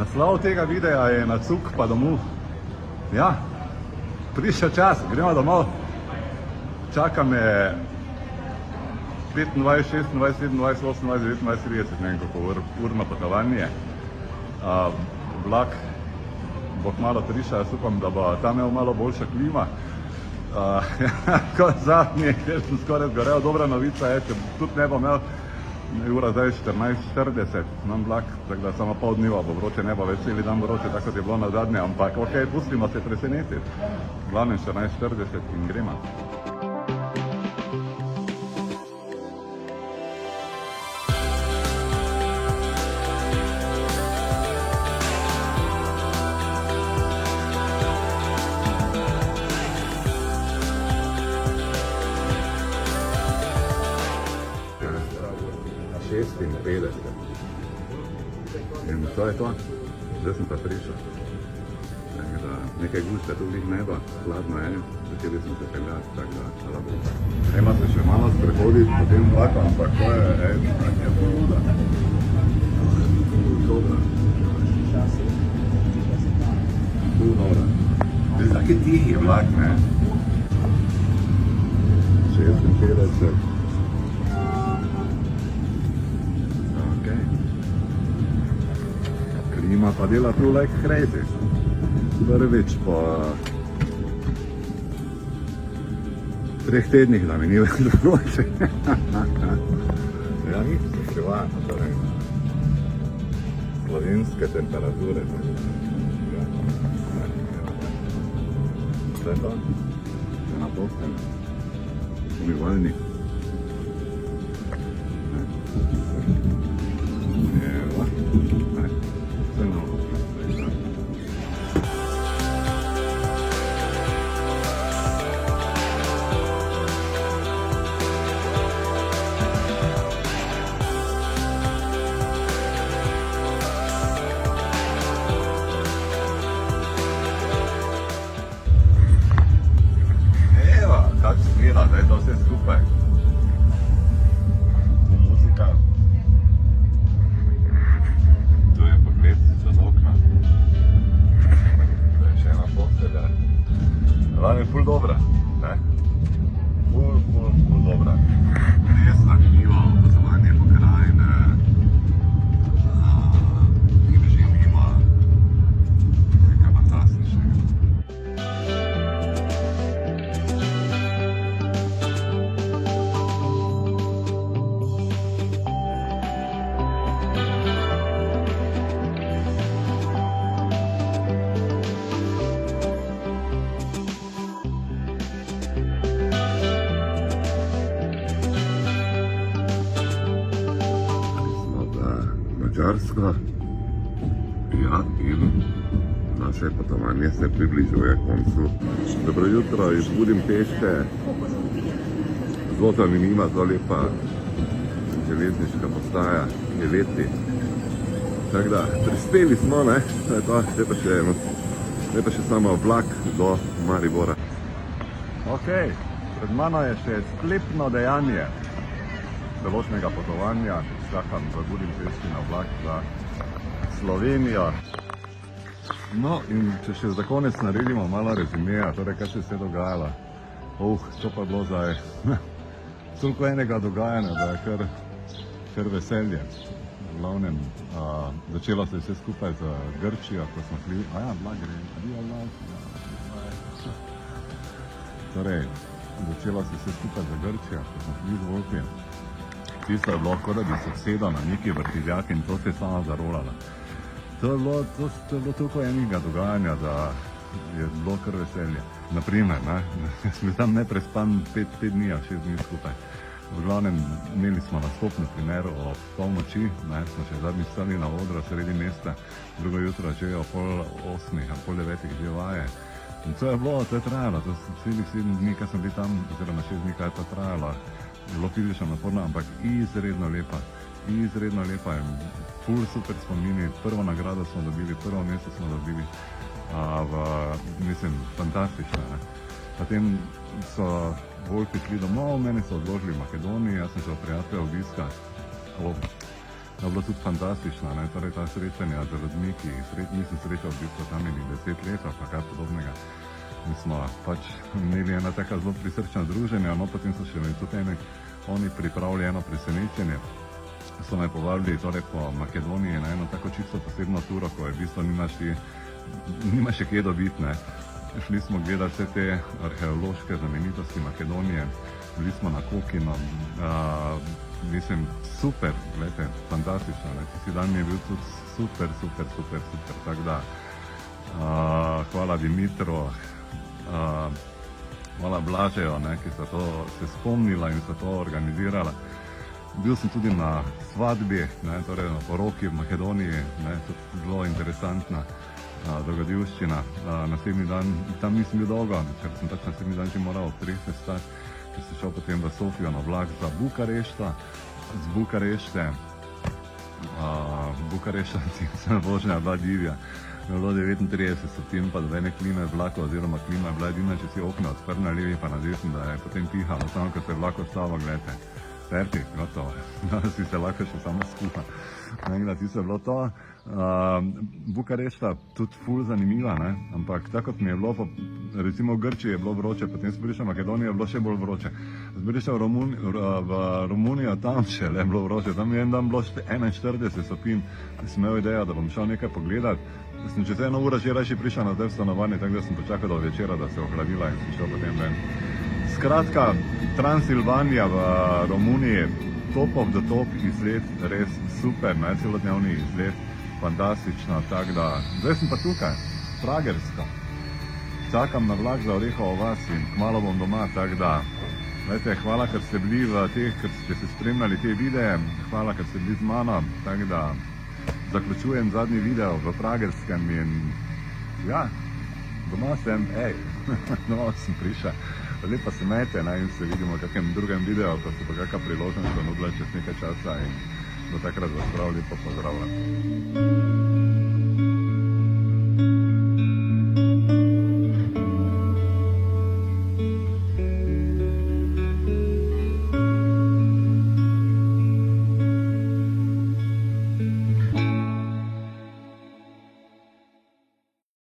Naslov tega videa je Na cuk pa domov. Ja, prišel čas, gremo domov. Čaka me 25, 26, 27, 28, 29, 30, ne vem koliko urno potovanje. Vlak bo kmalu prišel, jaz upam, da bo tam imel malo boljša klima. Kot zadnji, ker sem skoraj zgorel. Dobra novica je, če tudi ne bo imel, ura zdaj 14:40, imam vlak, tako da samo pol dneva bo vroče, ne bo več celi dan vroče, tako kot je bilo na zadnje, ampak ok, pustimo se presenetiti. V glavnem 14:40 in gremo. Na 56. In to je to. Zdaj sem pa prišel. Nekaj gušta tu glih ne bo, hladno je, začeli sem se peljati, tako da hvala Bogu. Treba se še malo sprehoditi po tem vlaku, ampak to je, tak je huda. Dobra. Dobra. To je taki tihi vlak, ne? 56. Klima pa dela tu like crazy. Prvič po 3 tednih, da mi ni več drugače. Ja, nič se privaja, torej slovenske temperature. Vse to, še na postelj, umivalnik. Zdaj to vse skupaj. Muzika. Tu je pogled čez okna. To je še ena postelja. Vam je ful dobra, ne? Ful dobra. Res zanimivo opazovanje pokrajine. In že mimo. Nekaj fantastičnega. Mačarsko. Ja, in naše potovanje se približuje koncu. Dobro jutro iz Budimpešte. Zelo zanimiva, zelo lepa železniška postaja, je leti. Tako da, prispeli smo, ne? To je to, zdaj pa še samo vlak do Maribora. Ok, pred mano je še sklepno dejanje celošnjega potovanja. Čakam v Budimpešti na vlak za Slovenijo. No, in če še za konec naredimo malo rezimeja, torej kaj se je dogajalo. To pa je bilo zdaj toliko enega dogajanja, da je kar veselje. V glavnem, začelo se je vse skupaj z Grčijo, ko smo šli, vlak gre, torej, začelo se je vse skupaj z Grčijo, ko smo šli z Volpi. Tisto je bilo, kot da bi se sedel na neki vrtiljak in to se je sama zarolala. To je bilo toliko enega dogajanja, da je bilo kar veselje. Naprimer, smo tam neprespan 5 dni, 6 dni skupaj. V glavnem, imeli smo nastop, na primer, ob polnoči, smo še zadnji stali na odru sredi mesta, drugo jutro že o 7:30 ali 8:30 že vaje. In to je trajalo, to so celih 7 dni, kaj sem bil tam, oziroma 6 dni, kaj je to trajalo. Bilo fizično naporno, ampak izredno lepa in ful super spomini. Prvo nagrado smo dobili, prvo mesto smo dobili, mislim, fantastično. Potem so Volpi šli domov, mene so odložili v Makedoniji, jaz sem šel prijatelja obiska. je bilo tudi fantastično, ne? Torej ta srečanja z ljudmi, ki jih nisem srečal v bistvu tam ili 10 let ali pa kaj podobnega. Mi smo pač imeli ena taka zelo prisrčna druženja, no potem so še tudi oni pripravili eno presenečenje. So me povabili torej po Makedoniji na eno tako čisto posebno turo, ko je v bistvu nima še kje dobiti, ne. Šli smo gledati vse te arheološke znamenitosti Makedonije, bili smo na Kokino, mislim, super, gledajte, fantastično, ne. Tisti dan mi je bil tudi super, tako da hvala Dimitru, hvala Blažejo, ne, ki so to se spomnila in so to organizirala. Bil sem tudi na svadbi, ne, torej na poroki v Makedoniji, ne, tudi zelo interesantna dogodivščina. Naslednji dan, tam nisem bil dolgo, ker sem pač naslednji dan že moral ob 3 stati, ker sem šel potem v Sofijo na vlak za Bukarešta. Z Bukarešte, se vožnja bila divja. Bilo 39 stopinj, pa dvene klime v vlaku, oziroma klima je bila edina, če si okno odprl na levi pa na desni, da je potem pihalo, samo ko se je vlak odstava, gledajte. Fertik, gotovo, si se lahko še samo skuha. Nekda, ti se je bilo to. Bukarešta tudi ful zanimiva, ne? Ampak tako kot mi je bilo, recimo v Grčiji je bilo vroče, potem sem prišel v Makedonijo, je bilo še bolj vroče. Sem prišel v Romunijo, tam še le bilo vroče, tam je en dan bilo 41 stopinj. Sem imel idejo, da bom šel nekaj pogledat. Sem čez 1 uro že rajši prišel nazaj v stanovanje, tako da sem počakal do večera, da se je ohladila in sem šel potem ven. Skratka, Transilvanija v Romuniji, top of the top izlet, res super, celodnevni izlet, fantastično, tako da, zdaj sem pa tukaj, Pragersko. Čakam na vlak za Orehovo vas in kmalu bom doma, tako da, gledajte, hvala, ker ste bili ker ste se spremljali te videe, hvala, ker ste bili z mano, tako da, zaključujem zadnji video v Pragerskem in, ja, doma sem, doma sem prišel. Lepa se imejte, in se vidimo v kakem drugem videu, ko se bo kakšna priložnost ponudila čez nekaj časa in do takrat vas prav lepo pozdravljam.